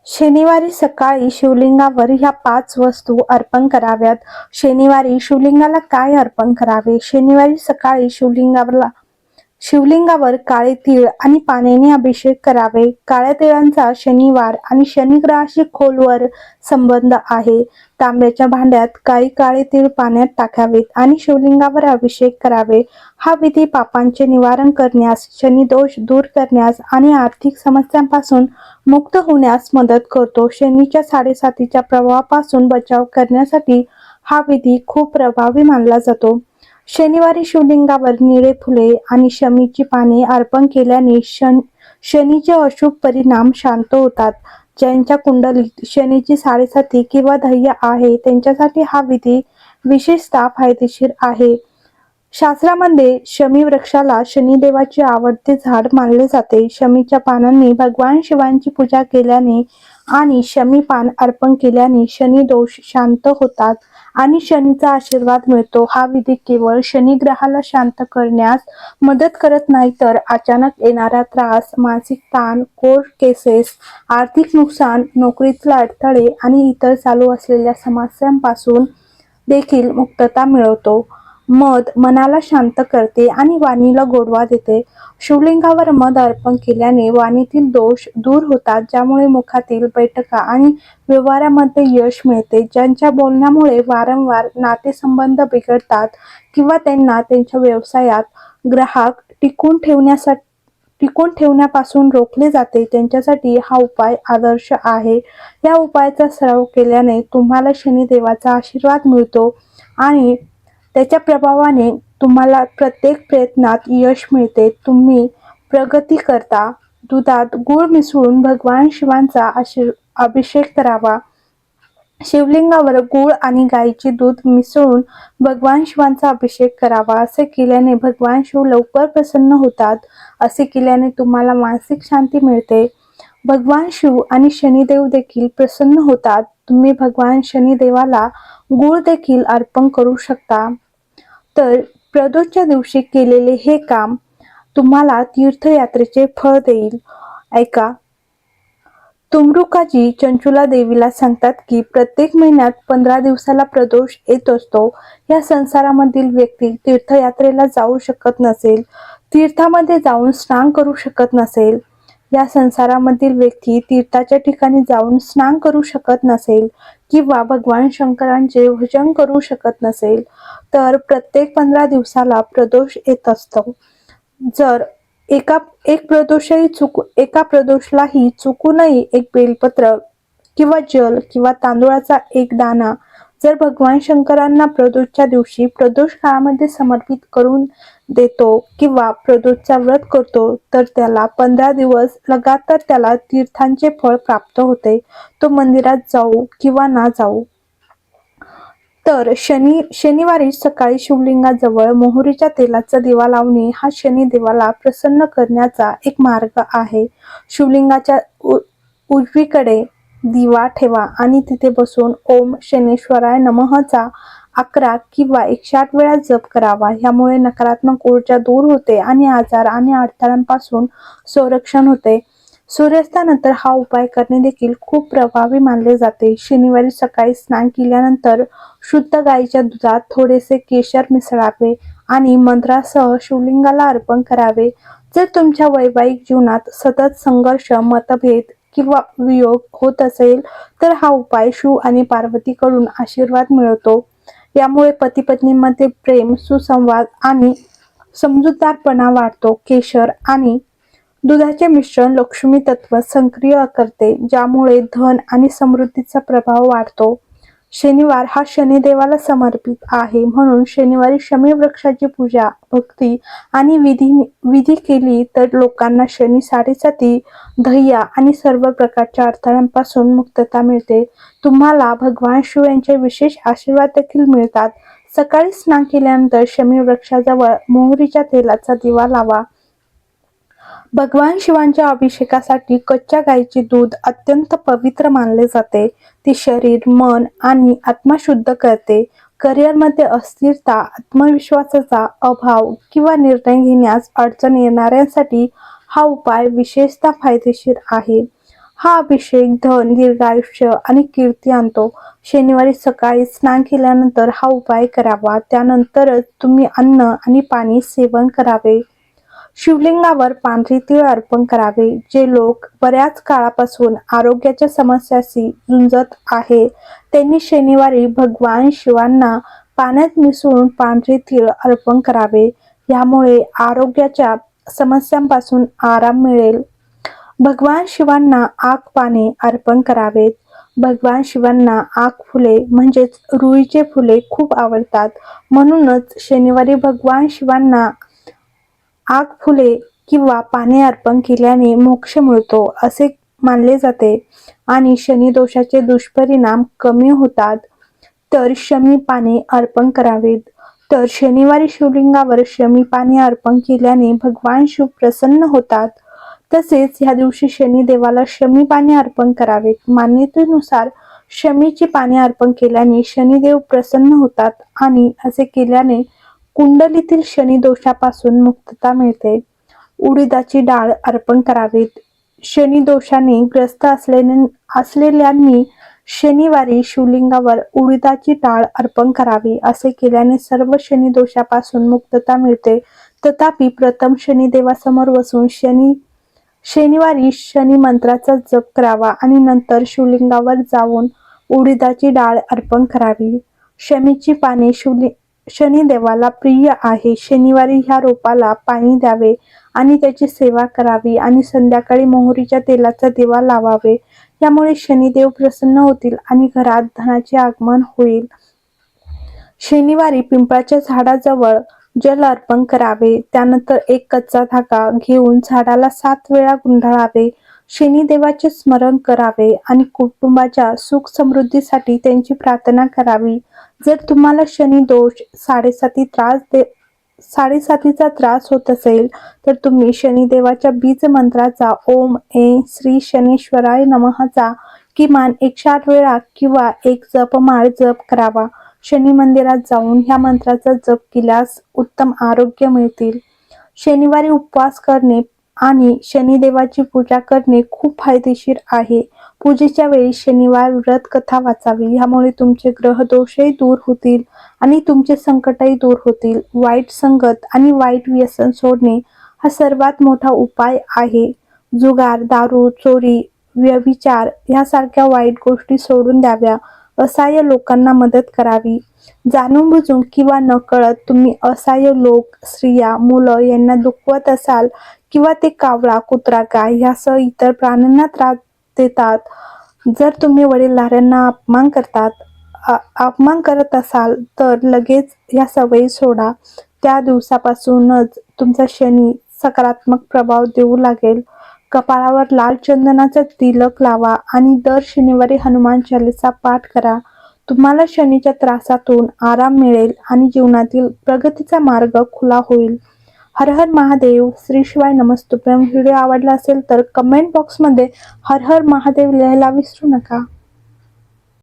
शनिवारी सकाळी शिवलिंगावर ह्या 5 वस्तू अर्पण कराव्यात. शनिवारी शिवलिंगाला काय अर्पण करावे? शनिवारी सकाळी शिवलिंगावर काळे तीळ आणि पाण्याने अभिषेक करावे. काळ्या तिळांचा शनिवार आणि शनिग्रहाशी खोलवर संबंध आहे. तांब्याच्या भांड्यात काही काळे तीळ पाण्यात टाकावेत आणि शिवलिंगावर अभिषेक करावे. हा विधी पापांचे निवारण करण्यास, शनिदोष दूर करण्यास आणि आर्थिक समस्यांपासून मुक्त होण्यास मदत करतो. शनीच्या 7.5च्या प्रभावापासून बचाव करण्यासाठी हा विधी खूप प्रभावी मानला जातो. शनिवारी शिवलिंगावर निळे फुले आणि शमीची पाने अर्पण केल्याने शनीचे अशुभ परिणाम शांत होतात. ज्यांच्या कुंडलीत शनीची 7.5 किंवा ध्येय आहे त्यांच्यासाठी हा विधी विशेषतः फायदेशीर आहे. शास्त्रामध्ये शमी वृक्षाला शनिदेवाचे आवडते झाड मानले जाते. शमीच्या पानांनी भगवान शिवांची पूजा केल्याने आणि शमी पान अर्पण केल्याने शनी दोष शांत होतात आणि शनीचा आशीर्वाद मिळतो. हा विधी केवळ शनी ग्रहाला शांत करण्यास मदत करत नाही तर अचानक येणारा त्रास, मानसिक ताण, कोर्ट केसेस, आर्थिक नुकसान, नोकरीतील अडथळे आणि इतर चालू असलेल्या समस्यांपासून देखील मुक्तता मिळवतो. मध मनाला शांत करते आणि वाणीला गोडवा देते. शिवलिंगावर मध अर्पण केल्याने वाणीतील दोष दूर होतात, ज्यामुळे मुखातील बैठका आणि व्यवहारामध्ये यश मिळते. ज्यांच्या बोलण्यामुळे वारंवार नातेसंबंध बिघडतात किंवा त्यांना त्यांच्या व्यवसायात ग्राहक टिकून ठेवण्यापासून रोखले जाते, त्यांच्यासाठी हा उपाय आदर्श आहे. या उपायाचा सराव केल्याने तुम्हाला शनिदेवाचा आशीर्वाद मिळतो आणि त्याच्या प्रभावाने तुम्हाला प्रत्येक प्रयत्नात यश मिळते. तुम्ही प्रगती करता. दुधात गूळ मिसळून भगवान शिवांचा अभिषेक करावा. शिवलिंगावर गूळ आणि गाईचे दूध मिसळून भगवान शिवांचा अभिषेक करावा. असे केल्याने भगवान शिव लवकर प्रसन्न होतात. असे केल्याने तुम्हाला मानसिक शांती मिळते. भगवान शिव आणि शनिदेव देखील प्रसन्न होतात. तुम्ही भगवान शनिदेवाला गूळ देखील अर्पण करू शकता. तर प्रदोषच्या दिवशी केलेले हे काम तुम्हाला तीर्थयात्रेचे फळ देईल. ऐका. तुमरुकाजी चंचुला देवीला सांगतात की प्रत्येक महिन्यात 15 दिवसाला प्रदोष येत असतो. या संसारामधील व्यक्ती तीर्थयात्रेला जाऊ शकत नसेल, तीर्थामध्ये जाऊन स्नान करू शकत नसेल, या संसारामधील व्यक्ती तीर्थाच्या ठिकाणी जाऊन स्नान करू शकत नसेल किंवा भगवान शंकरांचे भजन करू शकत नसेल, तर प्रत्येक 15 दिवसाला प्रदोष येत असतो. जर एका प्रदोषलाही चुकूनही एक बेलपत्र किंवा जल किंवा तांदूळाचा एक दाणा जर भगवान शंकरांना प्रदोषच्या दिवशी प्रदोष काळामध्ये समर्पित करून देतो किंवा प्रदोषचा व्रत करतो, तर त्याला 15 दिवस लगातार त्याला तीर्थांचे फळ प्राप्त होते, तो मंदिरात जाऊ किंवा ना जाऊ. तर शनिवारी सकाळी शिवलिंगाजवळ मोहरीच्या तेलाचा दिवा लावणे हा शनिदेवाला प्रसन्न करण्याचा एक मार्ग आहे. शिवलिंगाच्या उजवीकडे दिवा ठेवा आणि तिथे बसून ओम शनेश्वराय नमःचा 11 किंवा 108 वेळा जप करावा. यामुळे नकारात्मक ऊर्जा दूर होते आणि आजार आणि अडथळ्यांपासून संरक्षण होते. सूर्यास्तानंतर हा उपाय करणे देखील खूप प्रभावी मानले जाते. शनिवारी सकाळी स्नान केल्यानंतर शुद्ध गाईच्या दुधात थोडेसे केशर मिसळावे आणि मंत्रासह शिवलिंगाला अर्पण करावे. जर तुमच्या वैवाहिक जीवनात सतत संघर्ष, मतभेद किंवा वियोग होत असेल तर हा उपाय शिव आणि पार्वतीकडून आशीर्वाद मिळवतो. यामुळे पती पत्नीमध्ये प्रेम, सुसंवाद आणि समजूतदारपणा वाढतो. केशर आणि दुधाचे मिश्रण लक्ष्मी तत्व सक्रिय करते, ज्यामुळे धन आणि समृद्धीचा प्रभाव वाढतो. शनिवार हा शनिदेवाला समर्पित आहे, म्हणून शनिवारी शमी वृक्षाची पूजा, भक्ती आणि विधी केली तर लोकांना शनी 7.5, ध्येय आणि सर्व प्रकारच्या अडथळ्यांपासून मुक्तता मिळते. तुम्हाला भगवान शिव यांचे विशेष आशीर्वाद देखील मिळतात. सकाळी स्नान केल्यानंतर शमी वृक्षाजवळ मोहरीच्या तेलाचा दिवा लावा. भगवान शिवांच्या अभिषेकासाठी कच्च्या गाईचे दूध अत्यंत पवित्र मानले जाते. ती शरीर, मन आणि आत्मा शुद्ध करते. करिअरमध्ये अस्थिरता, आत्मविश्वासाचा अभाव किंवा निर्णय घेण्यास अडचण येणाऱ्यांसाठी हा उपाय विशेषतः फायदेशीर आहे. हा अभिषेक धन, दीर्घायुष्य आणि कीर्ती आणतो. शनिवारी सकाळी स्नान केल्यानंतर हा उपाय करावा. त्यानंतरच तुम्ही अन्न आणि पाणी सेवन करावे. शिवलिंगावर पांढरे तीळ अर्पण करावे. जे लोक बऱ्याच काळापासून आरोग्याच्या समस्याशी झुंजत आहे त्यांनी शनिवारी भगवान शिवांना पाण्यात मिसळून पांढरे तीळ अर्पण करावे. यामुळे आरोग्याच्या समस्यांपासून आराम मिळेल. भगवान शिवांना आक पाने अर्पण करावेत. भगवान शिवांना आक फुले म्हणजेच रुईचे फुले खूप आवडतात. म्हणूनच शनिवारी भगवान शिवांना आक फुले किंवा पाने अर्पण केल्याने मोक्ष मिळतो असे मानले जाते आणि शनी दोषाचे दुष्परिणाम कमी होतात. तर शमी पाने अर्पण करावेत. तर शनिवारी शिवलिंगावर शमी पाने अर्पण केल्याने भगवान शिव प्रसन्न होतात. तसेच ह्या दिवशी शनी देवाला शमी पाने अर्पण करावेत. मान्यतेनुसार शमीची पाने अर्पण केल्याने शनिदेव प्रसन्न होतात आणि असे केल्याने कुंडलीतील शनी दोषापासून मुक्तता मिळते. उडीदाची डाळ अर्पण करावीत. शनी दोषाने ग्रस्त असलेल्यांनी शनिवारी शिवलिंगावर उडीदाची डाळ अर्पण करावी. असे केल्याने सर्व शनी दोषापासून मुक्तता मिळते. तथापि प्रथम शनिदेवासमोर बसून शनिवारी शनी मंत्राचा जप करावा आणि नंतर शिवलिंगावर जाऊन उडीदाची डाळ अर्पण करावी. शमीची पाने शनिदेवाला प्रिय आहे. शनिवारी ह्या रोपाला पाणी द्यावे आणि त्याची सेवा करावी आणि संध्याकाळी मोहरीच्या तेलाचा दिवा लावावे. यामुळे शनिदेव प्रसन्न होतील आणि घरात धनाचे आगमन होईल. शनिवारी पिंपळाच्या झाडाजवळ जल अर्पण करावे. त्यानंतर एक कच्चा धागा घेऊन झाडाला 7 वेळा गुंडाळावे. शनिदेवाचे स्मरण करावे आणि कुटुंबाच्या सुख समृद्धीसाठी त्यांची प्रार्थना करावी. जर तुम्हाला शनी दोष साडेसातीचा त्रास होत असेल तर तुम्ही शनिदेवाच्या बीज मंत्राचा ओम ऐं श्री शनेश्वराय नमःचा किमान 108 वेळा किंवा एक जपमाळ जप करावा. शनी मंदिरात जाऊन ह्या मंत्राचा जप केल्यास उत्तम आरोग्य मिळतील. शनिवारी उपवास करणे आणि शनिदेवाची पूजा करणे खूप फायदेशीर आहे. पूजेच्या वेळी शनिवार व्रत कथा वाचावी. यामुळे तुमचे ग्रह दोषही दूर होतील आणि तुमचे संकटही दूर होतील. वाईट संगत आणि वाईट व्यसन सोडणे हा सर्वात मोठा उपाय आहे. जुगार, दारू, चोरी, व्यभिचार यासारख्या वाईट गोष्टी सोडून द्याव्या. असहाय्य लोकांना मदत करावी. जाणून बुजून किंवा नकळत तुम्ही असहाय्य लोक, स्त्रिया, मुलं यांना दुखवत असाल किंवा ते कावळा, कुत्रा, गाय यासह इतर प्राण्यांना त्रास देतात. जर तुम्ही वडीलधाऱ्यांना अपमान करत असाल तर लगेच या सवयी सोडा. त्या दिवसापासूनच तुमचा शनी सकारात्मक प्रभाव देऊ लागेल. कपाळावर लाल चंदनाचा तिलक लावा आणि दर शनिवारी हनुमान चालीसा पाठ करा. तुम्हाला शनीच्या त्रासातून आराम मिळेल आणि जीवनातील प्रगतीचा मार्ग खुला होईल. हर हर महादेव. श्री शिवाय नमस्तुभ्यं. व्हिडिओ आवडला असेल तर कमेंट बॉक्समध्ये हर हर महादेव लिहायला विसरू नका.